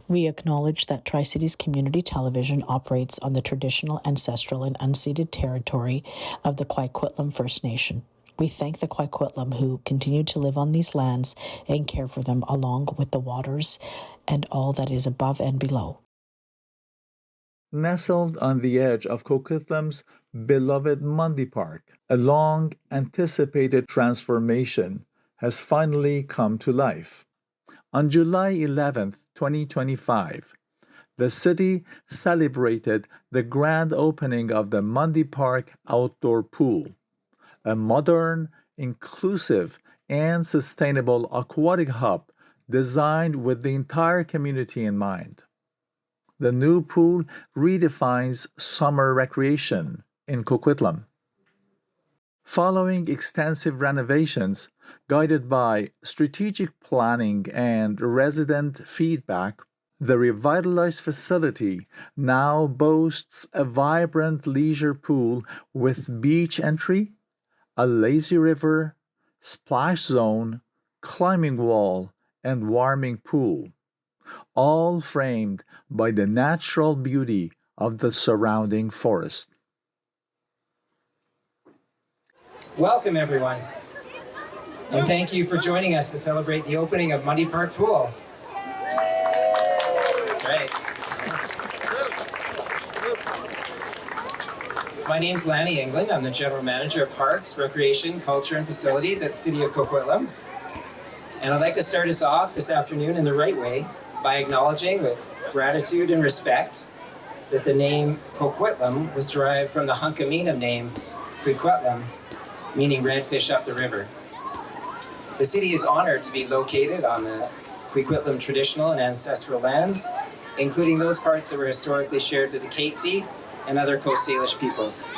We acknowledge that Tri-Cities Community Television operates on the traditional, ancestral, and unceded territory of the Coquitlam First Nation. We thank the Coquitlam who continue to live on these lands and care for them along with the waters and all that is above and below. Nestled on the edge of Coquitlam's beloved Mundy Park, a long-anticipated transformation has finally come to life. On July 11th, 2025, the city celebrated the grand opening of the Mundy Park Outdoor Pool, a modern, inclusive, and sustainable aquatic hub designed with the entire community in mind. The new pool redefines summer recreation in Coquitlam. Following extensive renovations, guided by strategic planning and resident feedback, the revitalized facility now boasts a vibrant leisure pool with beach entry, a lazy river, splash zone, climbing wall, and warming pool, all framed by the natural beauty of the surrounding forest. Welcome, everyone, and thank you for joining us to celebrate the opening of Mundy Park Pool. That's right. My name's Lanny England. I'm the General Manager of Parks, Recreation, Culture, and Facilities at the City of Coquitlam. And I'd like to start us off this afternoon in the right way by acknowledging with gratitude and respect that the name Coquitlam was derived from the Hunkaminam name Coquitlam, meaning red fish up the river. The city is honored to be located on the Coquitlam traditional and ancestral lands, including those parts that were historically shared with the Katzie and other Coast Salish peoples.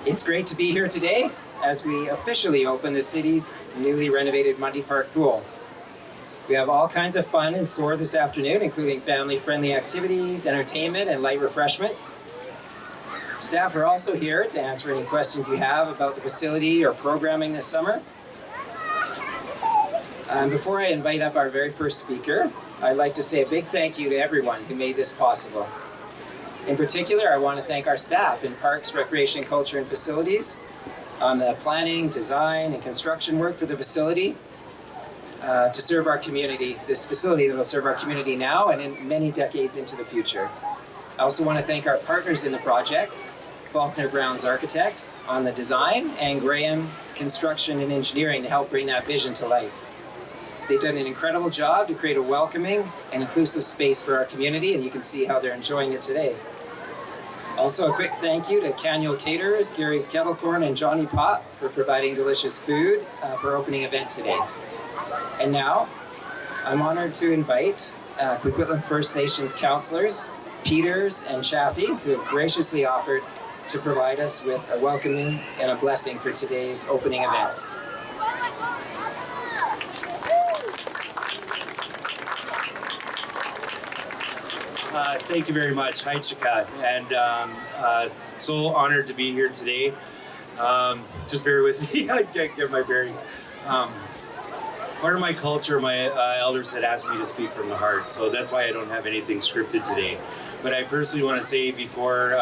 It's great to be here today as we officially open the city's newly renovated Mundy Park Pool. We have all kinds of fun in store this afternoon, including family-friendly activities, entertainment, and light refreshments. Staff are also here to answer any questions you have about the facility or programming this summer. Before I invite up our very first speaker, I'd like to say a big thank you to everyone who made this possible. In particular, I want to thank our staff in Parks, Recreation, Culture, and Facilities on the planning, design, and construction work for the facility to serve our community, this facility that will serve our community now and in many decades into the future. I also want to thank our partners in the project, Faulkner Brown's Architects on the design, and Graham Construction and Engineering to help bring that vision to life. They've done an incredible job to create a welcoming and inclusive space for our community, and you can see how they're enjoying it today. Also, a quick thank you to Canyon Caterers, Gary's Kettle Corn, and Johnny Pot for providing delicious food for our opening event today. And now, I'm honored to invite Coquitlam First Nations councillors, Peters and Chaffee, who have graciously offered to provide us with a welcoming and a blessing for today's opening event. Thank you very much. Hi, Chika, and so honored to be here today. Just bear with me, I can't get my bearings. Part of my culture, my elders had asked me to speak from the heart, so that's why I don't have anything scripted today. But I personally want to say before,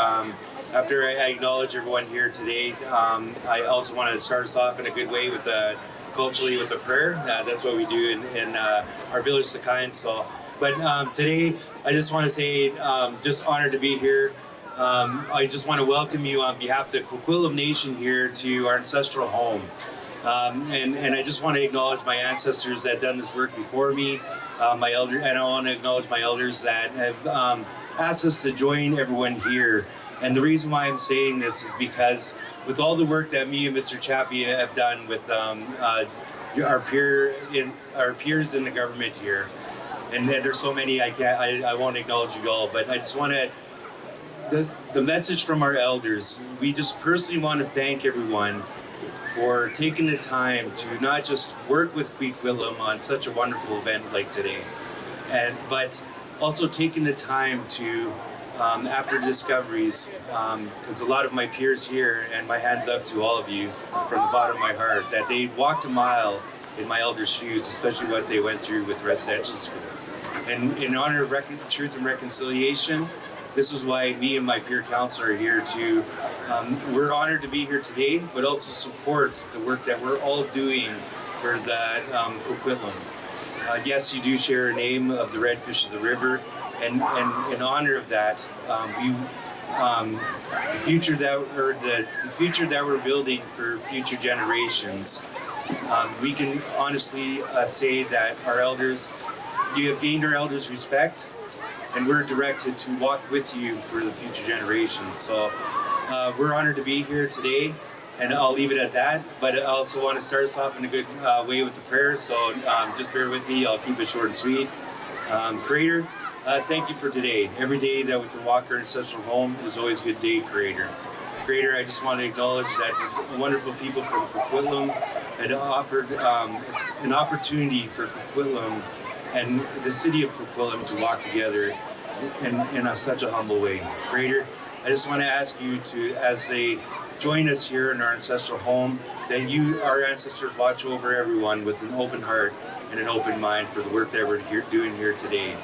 after I acknowledge everyone here today, I also want to start us off in a good way with culturally with a prayer. That's what we do in our village, Sakine. But today, I just want to say, just honored to be here. I just want to welcome you on behalf of the Coquitlam Nation here to our ancestral home. And I just want to acknowledge my ancestors that have done this work before me, my elder, and I want to acknowledge my elders that have asked us to join everyone here. And the reason why I'm saying this is because with all the work that me and Mr. Chappie have done with our peers in the government here, and there's so many I won't acknowledge you all, but I just want to, the message from our elders, we just personally want to thank everyone for taking the time to not just work with Coquitlam on such a wonderful event like today, but also taking the time to after discoveries, because a lot of my peers here, and my hands up to all of you from the bottom of my heart, that they walked a mile in my elders' shoes, especially what they went through with residential school. And in honor of truth and reconciliation, this is why me and my peer council are here to, we're honored to be here today, but also support the work that we're all doing for the Coquitlam. Yes, you do share a name of the redfish of the river, and in honor of that, the future that we're building for future generations, we can honestly say that our elders, you have gained our elders' respect, and we're directed to walk with you for the future generations. So we're honored to be here today, and I'll leave it at that. But I also want to start us off in a good way with the prayer, so just bear with me. I'll keep it short and sweet. Creator, thank you for today. Every day that we can walk our ancestral home is always a good day, Creator. Creator, I just want to acknowledge that these wonderful people from Coquitlam had offered an opportunity for Coquitlam and the city of Coquitlam to walk together in such a humble way. Creator, I just want to ask you to, as they join us here in our ancestral home, that you, our ancestors, watch over everyone with an open heart and an open mind for the work that we're doing here today.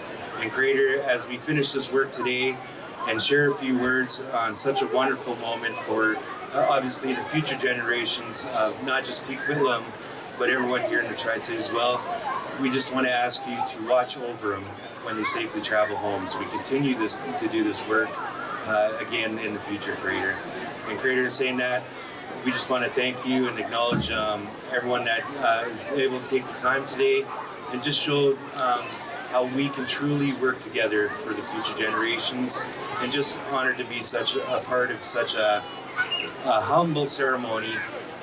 And Creator, as we finish this work today and share a few words on such a wonderful moment for obviously the future generations of not just Coquitlam, but everyone here in the Tri-Cities as well, we just want to ask you to watch over them when they safely travel home, so we continue to do this work again in the future, Creator. And Creator, saying that, we just want to thank you and acknowledge everyone that is able to take the time today and just show how we can truly work together for the future generations, and just honored to be such a part of such a humble ceremony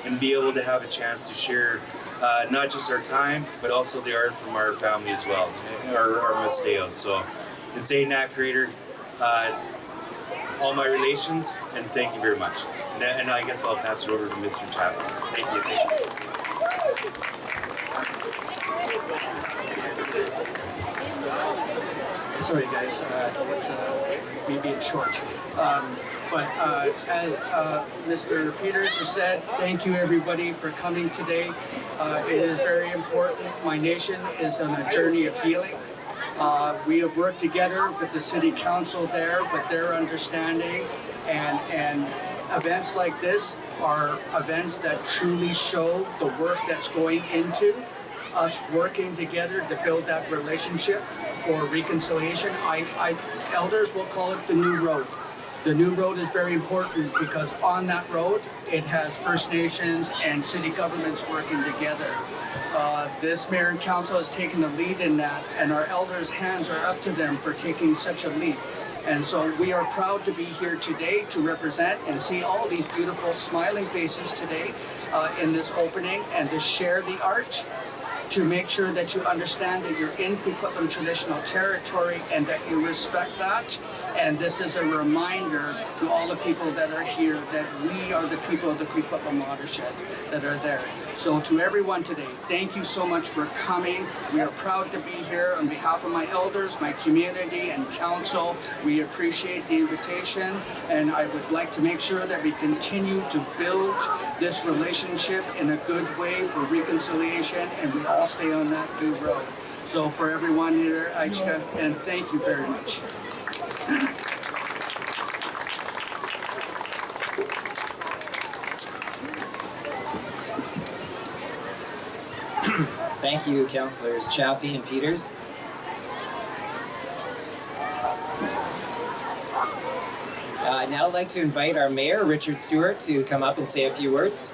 and be able to have a chance to share not just our time, but also the art from our family as well, our Musteos. So in saying that, Creator, all my relations, and thank you very much. And I guess I'll pass it over to Mr. Chapman. Thank you. Sorry guys, it's me being short. But as Mr. Peters has said, thank you everybody for coming today. It is very important. My nation is on a journey of healing. We have worked together with the City Council there, with their understanding, and events like this are events that truly show the work that's going into us working together to build that relationship for reconciliation. Elders will call it the new road. The new road is very important because on that road, it has First Nations and city governments working together. This mayor and council has taken the lead in that, and our elders' hands are up to them for taking such a lead. And so we are proud to be here today to represent and see all these beautiful smiling faces today in this opening, and to share the art, to make sure that you understand that you're in Coquitlam traditional territory and that you respect that. And this is a reminder to all the people that are here that we are the people of the Coquitlam watershed that are there. So to everyone today, thank you so much for coming. We are proud to be here on behalf of my elders, my community, and council. We appreciate the invitation, and I would like to make sure that we continue to build this relationship in a good way for reconciliation, and we all stay on that good road. So for everyone here, Aichka, and thank you very much. Thank you, Councillors Chaffee and Peters. Now I'd like to invite our Mayor, Richard Stewart, to come up and say a few words.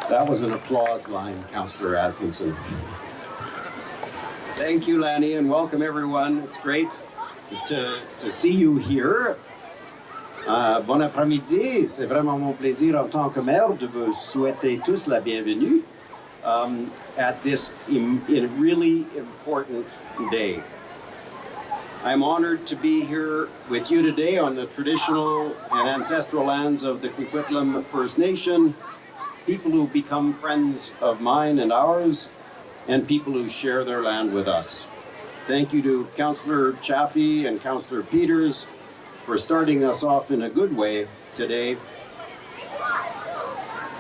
That was an applause line, Councillor Asmunsen. Thank you, Lanny, and welcome everyone. It's great to see you here. Bon après-midi. C'est vraiment mon plaisir en tant que maire de vous souhaiter tous la bienvenue at this really important day. I'm honored to be here with you today on the traditional and ancestral lands of the Coquitlam First Nation, people who become friends of mine and ours, and people who share their land with us. Thank you to Councillor Chaffee and Councillor Peters for starting us off in a good way today.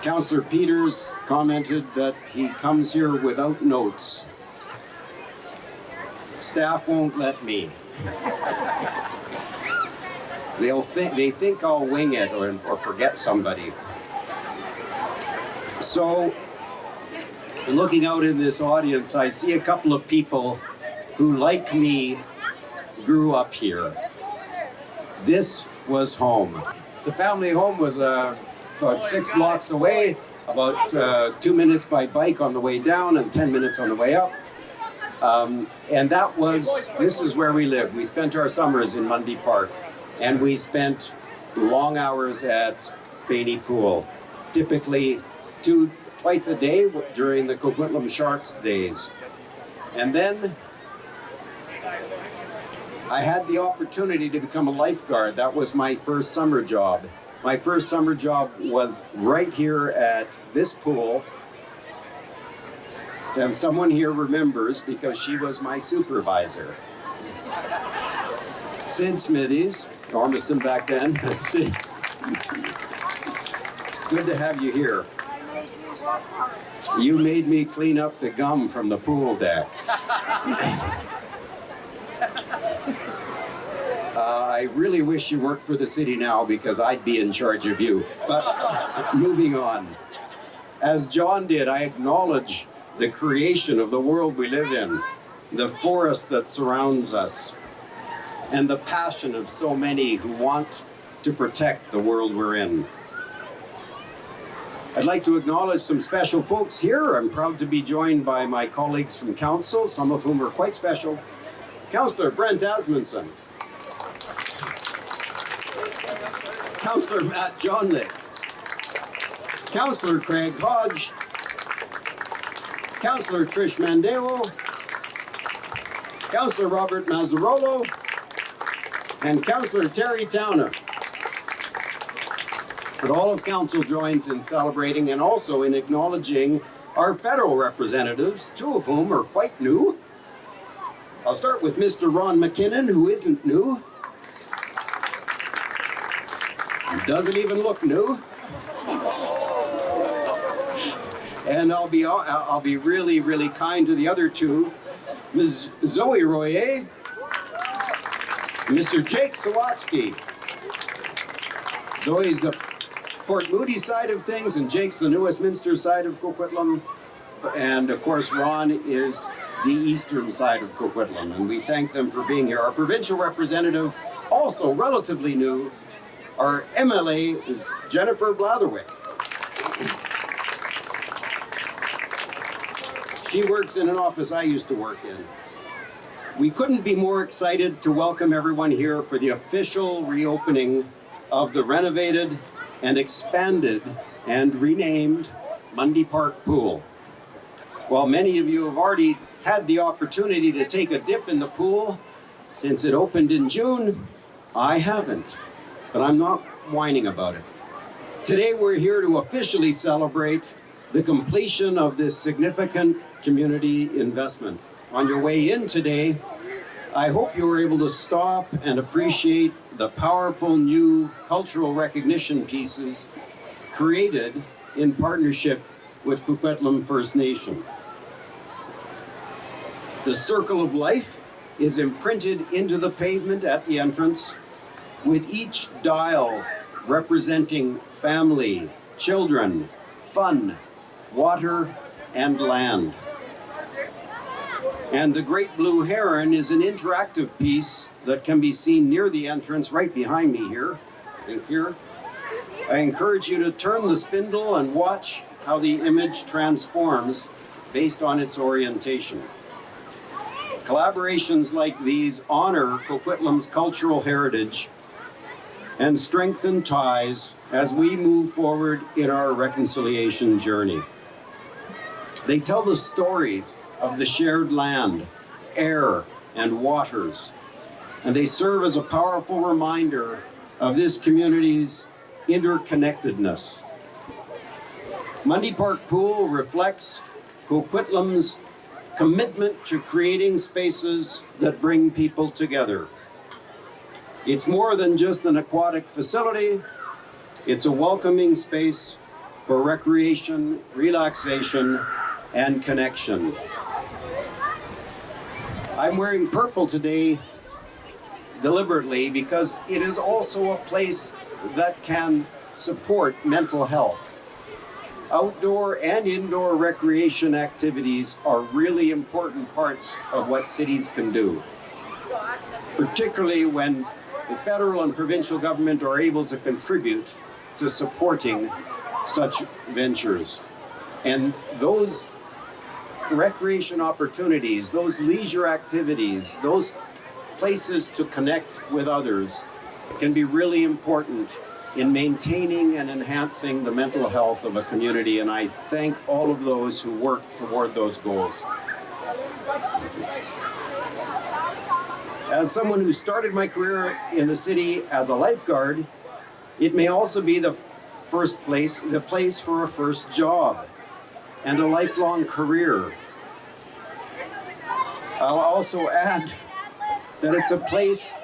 Councillor Peters commented that he comes here without notes. Staff won't let me. They think I'll wing it or forget somebody. So, looking out in this audience, I see a couple of people who, like me, grew up here. This was home. The family home was about 6 blocks away, about 2 minutes by bike on the way down and 10 minutes on the way up. And this is where we lived. We spent our summers in Mundy Park, and we spent long hours at Spani Pool, typically twice a day during the Coquitlam Sharks days. And then I had the opportunity to become a lifeguard. That was my first summer job. My first summer job was right here at this pool. And someone here remembers because she was my supervisor. Sid Smithies, Ormiston back then. Sid. It's good to have you here. You made me clean up the gum from the pool deck. I really wish you worked for the city now because I'd be in charge of you. But moving on. As John did, I acknowledge the creation of the world we live in, the forest that surrounds us, and the passion of so many who want to protect the world we're in. I'd like to acknowledge some special folks here. I'm proud to be joined by my colleagues from council, some of whom are quite special. Councillor Brent Asmundson, Councillor Matt Johnlick, Councillor Craig Hodge, Councillor Trish Mandeo, Councillor Robert Mazzarolo, and Councillor Terry Towner. But all of council joins in celebrating and also in acknowledging our federal representatives, two of whom are quite new. I'll start with Mr. Ron McKinnon, who isn't new. He doesn't even look new. And I'll be really, really kind to the other two, Ms. Zoe Royer, Mr. Jake Sawatsky. Zoe's the Port Moody side of things, and Jake's the New Westminster side of Coquitlam. And of course, Ron is the eastern side of Coquitlam, and we thank them for being here. Our provincial representative, also relatively new, our MLA is Jennifer Blatherwick. She works in an office I used to work in. We couldn't be more excited to welcome everyone here for the official reopening of the renovated and expanded and renamed Mundy Park Pool. While many of you have already had the opportunity to take a dip in the pool since it opened in June, I haven't, but I'm not whining about it. Today we're here to officially celebrate the completion of this significant community investment. On your way in today, I hope you were able to stop and appreciate the powerful new cultural recognition pieces created in partnership with Coquitlam First Nation. The circle of life is imprinted into the pavement at the entrance, with each dial representing family, children, fun, water, and land. And the Great Blue Heron is an interactive piece that can be seen near the entrance right behind me here. And here, I encourage you to turn the spindle and watch how the image transforms based on its orientation. Collaborations like these honor Coquitlam's cultural heritage and strengthen ties as we move forward in our reconciliation journey. They tell the stories of the shared land, air, and waters, and they serve as a powerful reminder of this community's interconnectedness. Mundy Park Pool reflects Coquitlam's commitment to creating spaces that bring people together. It's more than just an aquatic facility. It's a welcoming space for recreation, relaxation, and connection. I'm wearing purple today deliberately because it is also a place that can support mental health. Outdoor and indoor recreation activities are really important parts of what cities can do, particularly when the federal and provincial government are able to contribute to supporting such ventures. And those recreation opportunities, those leisure activities, those places to connect with others can be really important in maintaining and enhancing the mental health of a community, and I thank all of those who work toward those goals. As someone who started my career in the city as a lifeguard, it may also be the place for a first job and a lifelong career. I'll also add that it's a place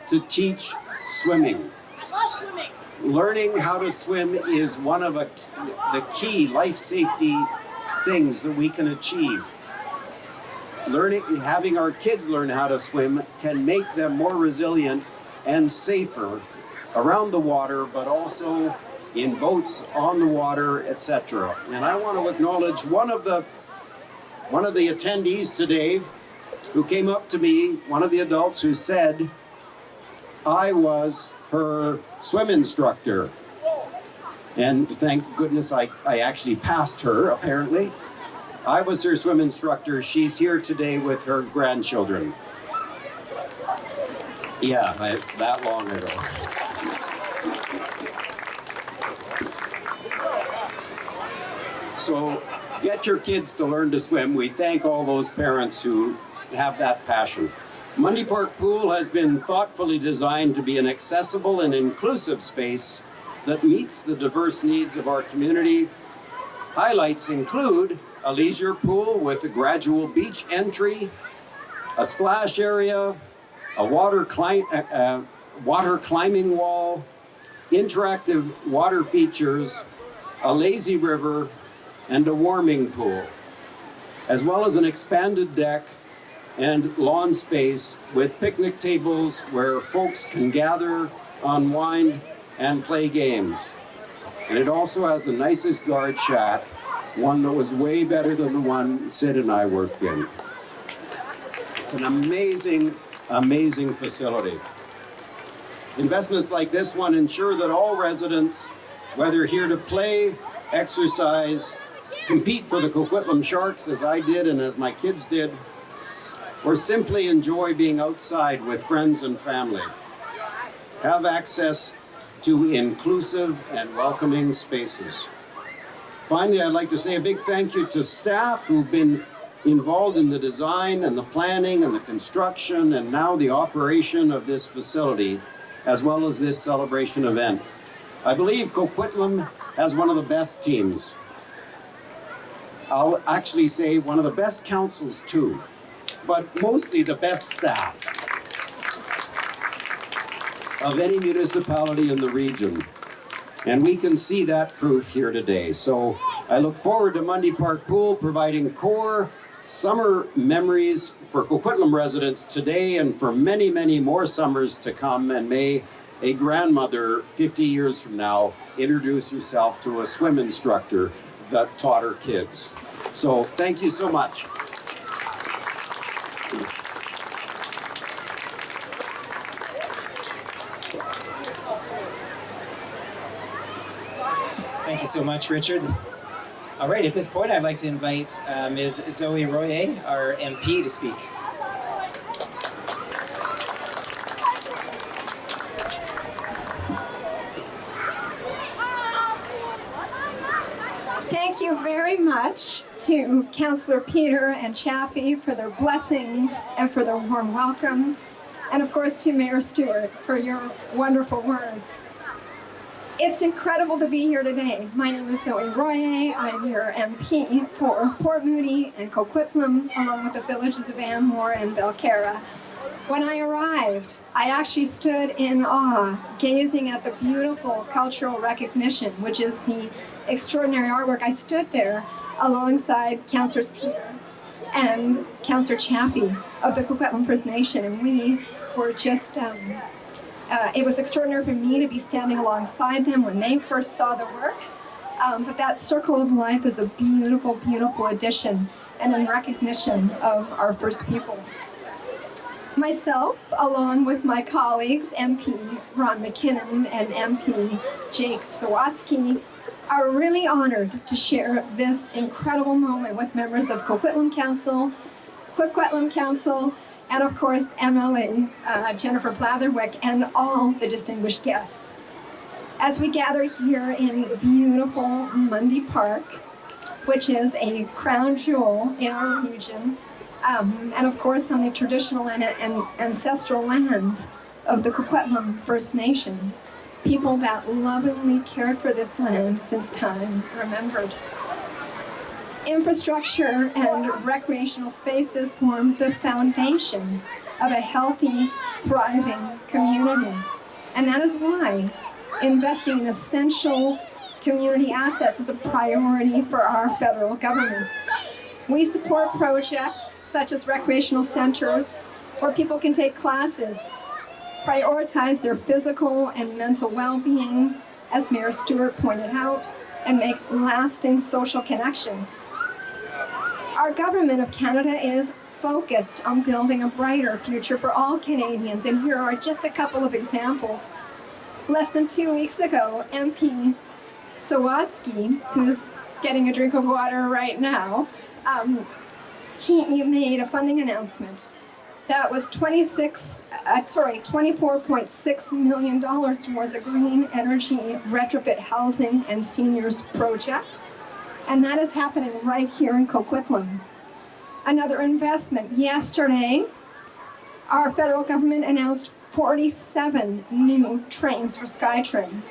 to teach swimming. I love swimming. Learning how to swim is one of the key life safety things that we can achieve. Having our kids learn how to swim can make them more resilient and safer around the water, but also in boats, on the water, etc. And I want to acknowledge one of the attendees today who came up to me, one of the adults who said, I was her swim instructor. And thank goodness I actually passed her, apparently. I was her swim instructor. She's here today with her grandchildren. Yeah, it's that long ago. So get your kids to learn to swim. We thank all those parents who have that passion. Mundy Park Pool has been thoughtfully designed to be an accessible and inclusive space that meets the diverse needs of our community. Highlights include a leisure pool with a gradual beach entry, a splash area, a water climbing wall, interactive water features, a lazy river, and a warming pool, as well as an expanded deck and lawn space with picnic tables where folks can gather, unwind, and play games. And it also has the nicest guard shack, one that was way better than the one Sid and I worked in. It's an amazing, amazing facility. Investments like this one ensure that all residents, whether here to play, exercise, compete for the Coquitlam Sharks as I did and as my kids did, or simply enjoy being outside with friends and family, have access to inclusive and welcoming spaces. Finally, I'd like to say a big thank you to staff who've been involved in the design and the planning and the construction and now the operation of this facility, as well as this celebration event. I believe Coquitlam has one of the best teams. I'll actually say one of the best councils too, but mostly the best staff of any municipality in the region. And we can see that proof here today. So I look forward to Mundy Park Pool providing core summer memories for Coquitlam residents today and for many, many more summers to come. And may a grandmother 50 years from now introduce herself to a swim instructor that taught her kids. So thank you so much. Thank you so much, Richard. All right, at this point, I'd like to invite Ms. Zoe Royer, our MP, to speak. Thank you very much to Councillor Peter and Chappie for their blessings and for their warm welcome. And of course to Mayor Stewart for your wonderful words. It's incredible to be here today. My name is Zoe Royer. I'm your MP for Port Moody and Coquitlam, along with the villages of Anmore and Belcarra. When I arrived, I actually stood in awe, gazing at the beautiful cultural recognition, which is the extraordinary artwork. I stood there alongside Councillors Peter and Councillor Chaffee of the Coquitlam First Nation, and we were just, it was extraordinary for me to be standing alongside them when they first saw the work. But that Circle of Life is a beautiful, beautiful addition and in recognition of our First Peoples. Myself, along with my colleagues, MP Ron McKinnon and MP Jake Sawatsky, are really honored to share this incredible moment with members of Coquitlam Council, and of course MLA Jennifer Blatherwick and all the distinguished guests. As we gather here in beautiful Mundy Park, which is a crown jewel in our region, and of course on the traditional and ancestral lands of the Coquitlam First Nation, people that lovingly cared for this land since time remembered. Infrastructure and recreational spaces form the foundation of a healthy, thriving community. And that is why investing in essential community assets is a priority for our federal government. We support projects such as recreational centers where people can take classes, prioritize their physical and mental well-being, as Mayor Stewart pointed out, and make lasting social connections. Our government of Canada is focused on building a brighter future for all Canadians, and here are just a couple of examples. Less than 2 weeks ago, MP Sawatsky, who's getting a drink of water right now, he made a funding announcement that was $24.6 million towards a green energy retrofit housing and seniors project. And that is happening right here in Coquitlam. Another investment. Yesterday, our federal government announced 47 new trains for SkyTrain.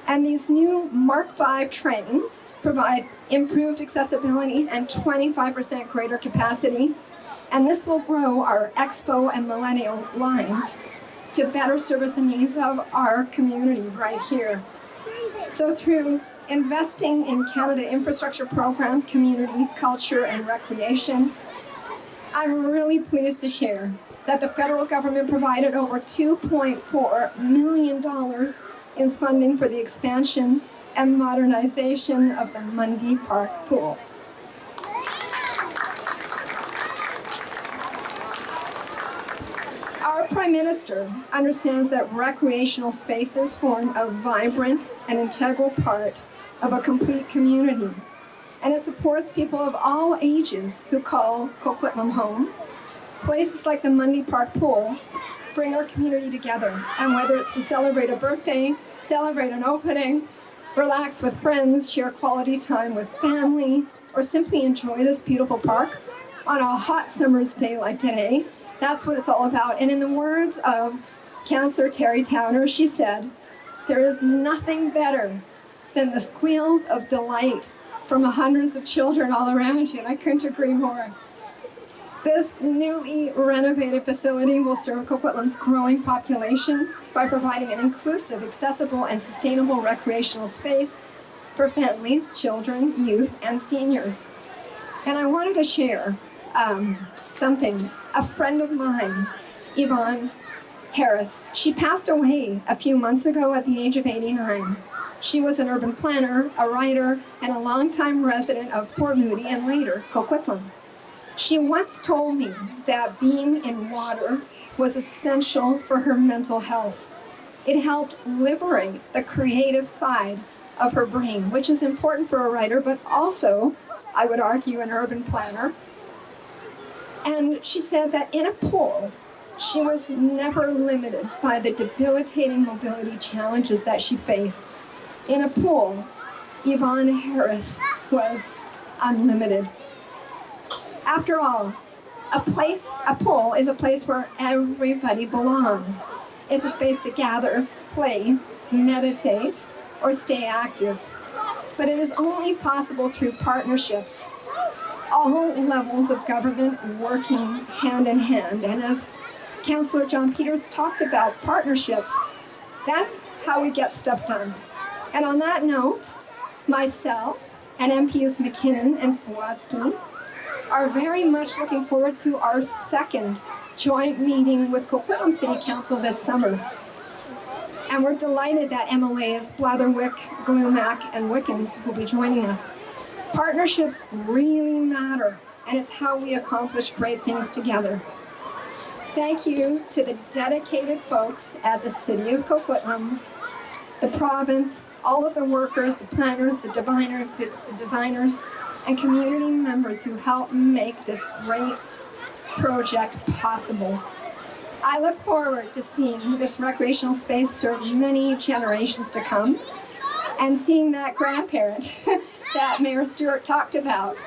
And these new Mark V trains provide improved accessibility and 25% greater capacity. And this will grow our Expo and Millennial lines to better service the needs of our community right here. So through investing in Canada Infrastructure Program, community, culture, and recreation, I'm really pleased to share that the federal government provided over $2.4 million in funding for the expansion and modernization of the Mundy Park Pool. Our Prime Minister understands that recreational spaces form a vibrant and integral part of a complete community, and it supports people of all ages who call Coquitlam home. Places like the Mundy Park Pool bring our community together, and whether it's to celebrate a birthday, celebrate an opening, relax with friends, share quality time with family, or simply enjoy this beautiful park on a hot summer's day like today, that's what it's all about. And in the words of Councillor Terry Towner, she said, "There is nothing better than the squeals of delight from hundreds of children all around you," and I couldn't agree more. This newly renovated facility will serve Coquitlam's growing population by providing an inclusive, accessible, and sustainable recreational space for families, children, youth, and seniors. And I wanted to share something. A friend of mine, Yvonne Harris, she passed away a few months ago at the age of 89. She was an urban planner, a writer, and a longtime resident of Port Moody and later Coquitlam. She once told me that being in water was essential for her mental health. It helped liberate the creative side of her brain, which is important for a writer, but also, I would argue, an urban planner. And she said that in a pool, she was never limited by the debilitating mobility challenges that she faced. In a pool, Yvonne Harris was unlimited. After all, a pool is a place where everybody belongs. It's a space to gather, play, meditate, or stay active. But it is only possible through partnerships, all levels of government working hand in hand. And as Councillor John Peters talked about partnerships, that's how we get stuff done. And on that note, myself and MPs McKinnon and Sawatsky are very much looking forward to our second joint meeting with Coquitlam City Council this summer. And we're delighted that MLAs Blatherwick, Glumac, and Wickens will be joining us. Partnerships really matter, and it's how we accomplish great things together. Thank you to the dedicated folks at the City of Coquitlam, the province, all of the workers, the planners, the designers, and community members who helped make this great project possible. I look forward to seeing this recreational space serve many generations to come, and seeing that grandparent that Mayor Stewart talked about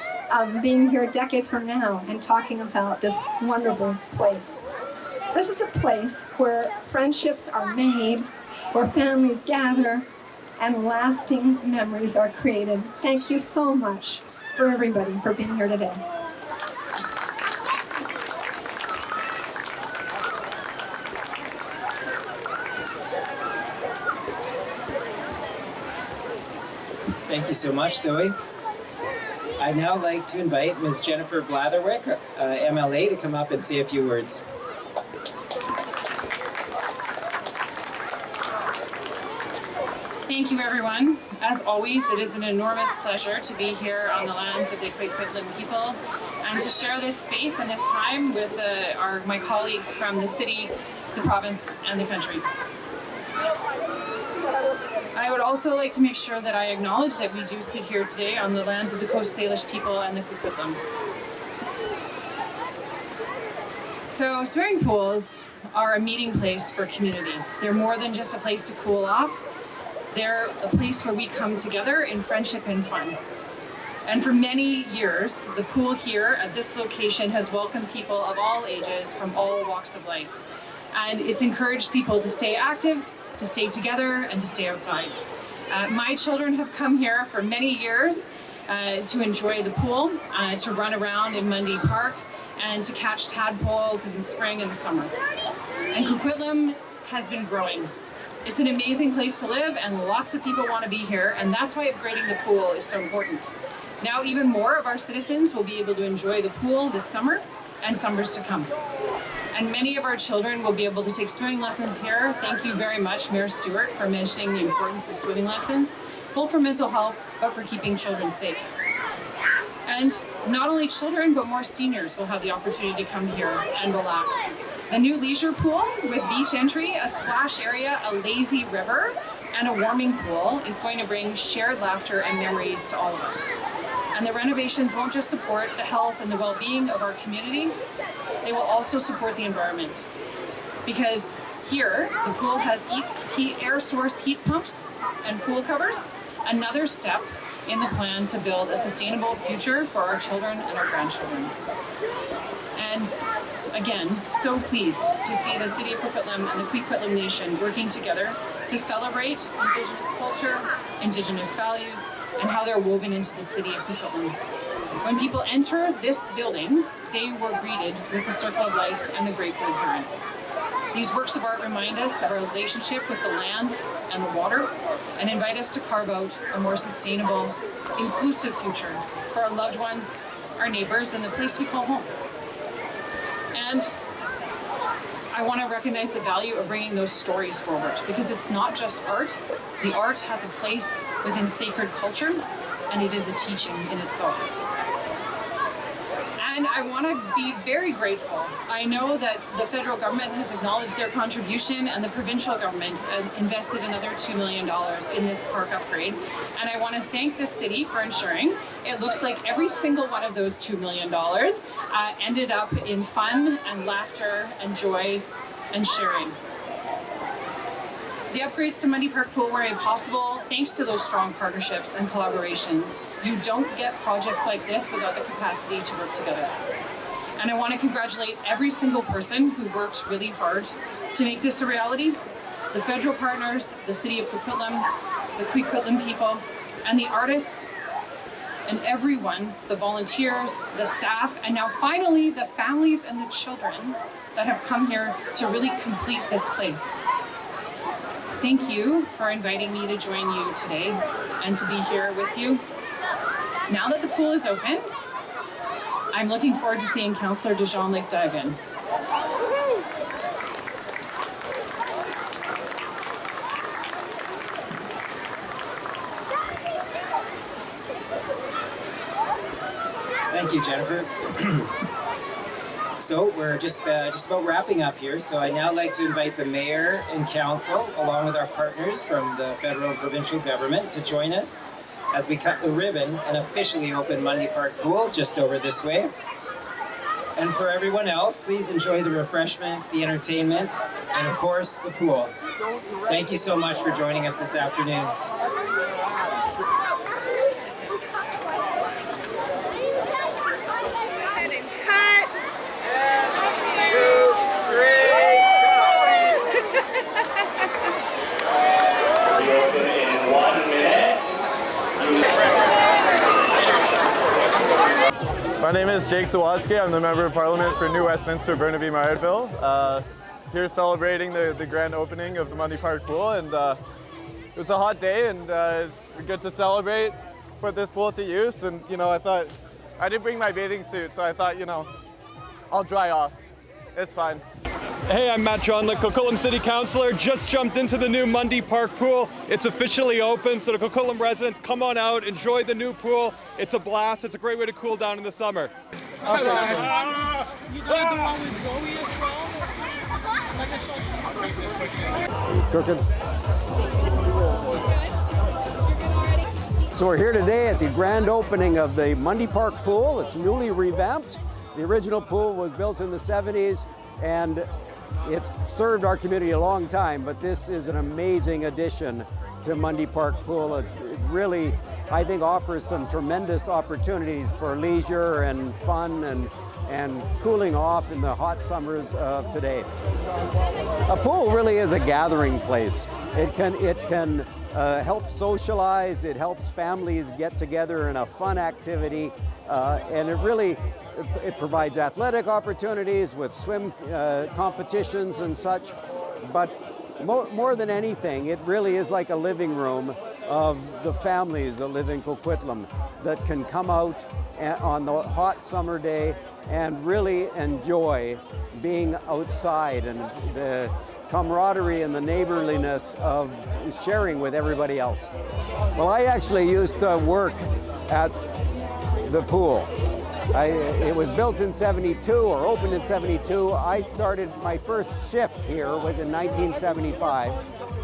being here decades from now and talking about this wonderful place. This is a place where friendships are made, where families gather, and lasting memories are created. Thank you so much for everybody for being here today. Thank you so much, Zoe. I'd now like to invite Ms. Jennifer Blatherwick, MLA, to come up and say a few words. Thank you, everyone. As always, it is an enormous pleasure to be here on the lands of the Coquitlam people and to share this space and this time with my colleagues from the city, the province, and the country. I would also like to make sure that I acknowledge that we do sit here today on the lands of the Coast Salish people and the Coquitlam. So swimming pools are a meeting place for community. They're more than just a place to cool off. They're a place where we come together in friendship and fun. And for many years, the pool here at this location has welcomed people of all ages from all walks of life. And it's encouraged people to stay active, to stay together, and to stay outside. My children have come here for many years to enjoy the pool, to run around in Mundy Park, and to catch tadpoles in the spring and the summer. And Coquitlam has been growing. It's an amazing place to live, and lots of people want to be here, and that's why upgrading the pool is so important. Now even more of our citizens will be able to enjoy the pool this summer and summers to come. And many of our children will be able to take swimming lessons here. Thank you very much, Mayor Stewart, for mentioning the importance of swimming lessons, both for mental health, but for keeping children safe. And not only children, but more seniors will have the opportunity to come here and relax. A new leisure pool with beach entry, a splash area, a lazy river, and a warming pool is going to bring shared laughter and memories to all of us. And the renovations won't just support the health and the well-being of our community, they will also support the environment. Because here, the pool has air source heat pumps and pool covers, another step in the plan to build a sustainable future for our children and our grandchildren. And again, so pleased to see the City of Coquitlam and the Coquitlam Nation working together to celebrate Indigenous culture, Indigenous values, and how they're woven into the City of Coquitlam. When people enter this building, they were greeted with the circle of life and the great blue heron. These works of art remind us of our relationship with the land and the water, and invite us to carve out a more sustainable, inclusive future for our loved ones, our neighbors, and the place we call home. And I want to recognize the value of bringing those stories forward, because it's not just art. The art has a place within sacred culture, and it is a teaching in itself. And I want to be very grateful. I know that the federal government has acknowledged their contribution, and the provincial government invested another $2 million in this park upgrade. And I want to thank the city for ensuring it looks like every single one of those $2 million ended up in fun and laughter and joy and sharing. The upgrades to Mundy Park Pool were made possible thanks to those strong partnerships and collaborations. You don't get projects like this without the capacity to work together. And I want to congratulate every single person who worked really hard to make this a reality. The federal partners, the City of Coquitlam, the Coquitlam people, and the artists, and everyone, the volunteers, the staff, and now finally the families and the children that have come here to really complete this place. Thank you for inviting me to join you today and to be here with you. Now that the pool is opened, I'm looking forward to seeing Councillor Dejean dive in. Thank you, Jennifer. So we're just about wrapping up here. So I now like to invite the Mayor and Council, along with our partners from the federal and provincial government, to join us as we cut the ribbon and officially open Mundy Park Pool just over this way. And for everyone else, please enjoy the refreshments, the entertainment, and of course, the pool. Thank you so much for joining us this afternoon. My name is Jake Sawatsky. I'm the Member of Parliament for New Westminster, Burnaby, Marietville. Here celebrating the grand opening of the Mundy Park Pool, and it was a hot day, and it's good to celebrate, put this pool to use. And I thought, I didn't bring my bathing suit, so I thought, I'll dry off. It's fine. Hey, I'm Matt John, the Coquitlam City Councillor. Just jumped into the new Mundy Park Pool. It's officially open, so the Coquitlam residents, come on out, enjoy the new pool. It's a blast. It's a great way to cool down in the summer. You did the one with Zoe as well? So we're here today at the grand opening of the Mundy Park Pool. It's newly revamped. The original pool was built in the 70s, and it's served our community a long time, but this is an amazing addition to Mundy Park Pool. It really, I think, offers some tremendous opportunities for leisure and fun and cooling off in the hot summers of today. A pool really is a gathering place. It can help socialize, it helps families get together in a fun activity, and it provides athletic opportunities with swim competitions and such, but more than anything, it really is like a living room of the families that live in Coquitlam that can come out on the hot summer day and really enjoy being outside and the camaraderie and the neighborliness of sharing with everybody else. Well, I actually used to work at the pool. It was built in 72 or opened in 72. I started, my first shift here was in 1975.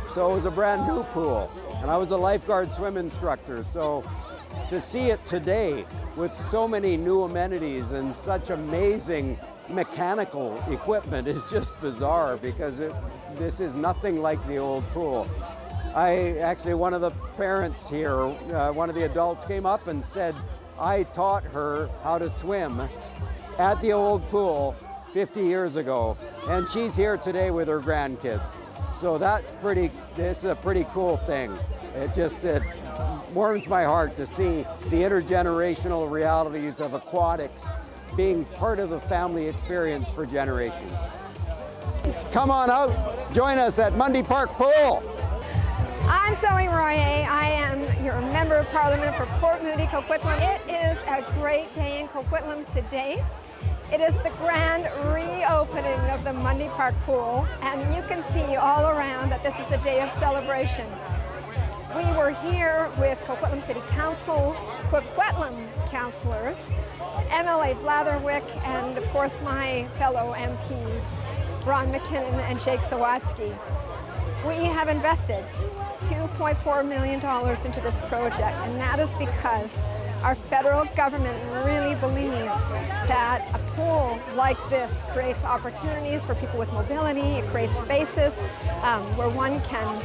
So it was a brand new pool. And I was a lifeguard swim instructor. So to see it today with so many new amenities and such amazing mechanical equipment is just bizarre, because this is nothing like the old pool. One of the parents here, one of the adults came up and said, I taught her how to swim at the old pool 50 years ago, and she's here today with her grandkids. So it's a pretty cool thing. It warms my heart to see the intergenerational realities of aquatics being part of the family experience for generations. Come on out, join us at Mundy Park Pool. I'm Zoe Royer. I am your Member of Parliament for Port Moody, Coquitlam. It is a great day in Coquitlam today. It is the grand reopening of the Mundy Park Pool, and you can see all around that this is a day of celebration. We were here with Coquitlam City Council, Coquitlam councillors, MLA Blatherwick, and of course my fellow MPs, Ron McKinnon and Jake Sawatsky. We have invested $2.4 million into this project, and that is because our federal government really believes that a pool like this creates opportunities for people with mobility. It creates spaces where one can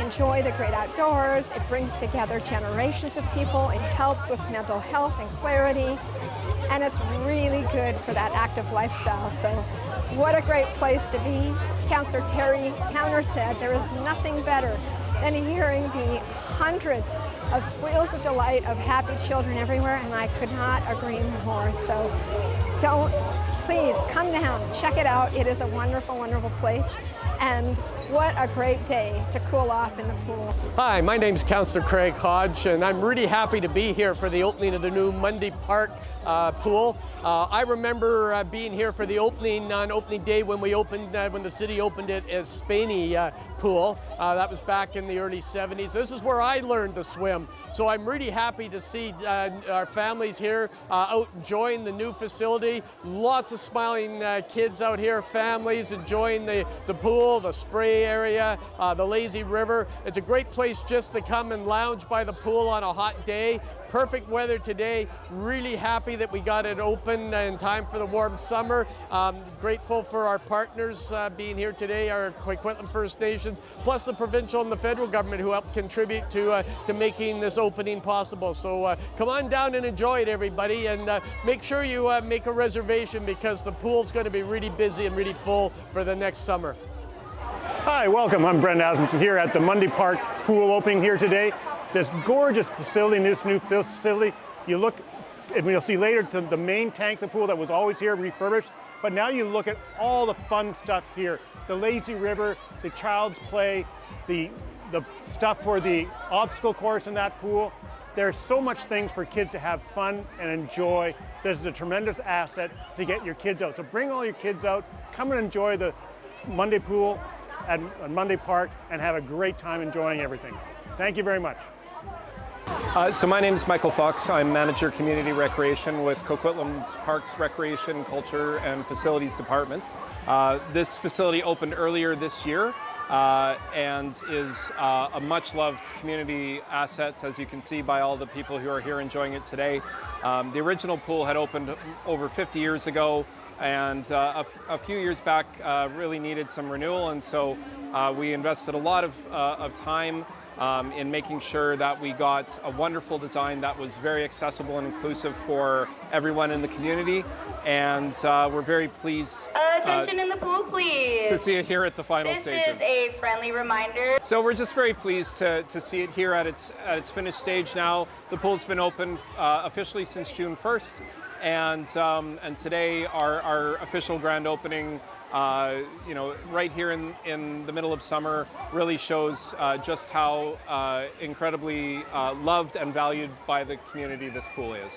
enjoy the great outdoors. It brings together generations of people. It helps with mental health and clarity, and it's really good for that active lifestyle. So what a great place to be. Councillor Terry Towner said there is nothing better than hearing the hundreds of squeals of delight of happy children everywhere, and I could not agree more. So please come down, check it out. It is a wonderful, wonderful place. And what a great day to cool off in the pool. Hi, my name's Councillor Craig Hodge, and I'm really happy to be here for the opening of the new Mundy Park Pool. I remember being here for the opening on opening day when we opened, when the city opened it as Spani Pool. That was back in the early 70s. This is where I learned to swim. So I'm really happy to see our families here out enjoying the new facility. Lots of smiling kids out here, families enjoying the pool, the spray area, the lazy river. It's a great place just to come and lounge by the pool on a hot day. Perfect weather today. Really happy that we got it open in time for the warm summer. Grateful for our partners being here today, our Coquitlam First Nations, plus the provincial and the federal government who helped contribute to making this opening possible. So come on down and enjoy it, everybody, and make sure you make a reservation because the pool's going to be really busy and really full for the next summer. Hi, welcome. I'm Brent Asmussen here at the Mundy Park Pool opening here today. This gorgeous facility, this new facility. You look, and we'll see later, to the main tank of the pool that was always here, refurbished. But now you look at all the fun stuff here. The lazy river, the child's play, the stuff for the obstacle course in that pool. There's so much things for kids to have fun and enjoy. This is a tremendous asset to get your kids out. So bring all your kids out, come and enjoy the Mundy Pool at Mundy Park and have a great time enjoying everything. Thank you very much. So my name is Michael Fox. I'm Manager Community Recreation with Coquitlam's Parks, Recreation, Culture and Facilities Department. This facility opened earlier this year and is a much loved community asset, as you can see by all the people who are here enjoying it today. The original pool had opened over 50 years ago, and a few years back really needed some renewal, and so we invested a lot of time in making sure that we got a wonderful design that was very accessible and inclusive for everyone in the community, and we're very pleased attention in the pool, please, to see it here at the final stages. This is a friendly reminder. So we're just very pleased to see it here at its finished stage now. The pool's been open officially since June 1st, and today our official grand opening, right here in the middle of summer, really shows just how incredibly loved and valued by the community this pool is.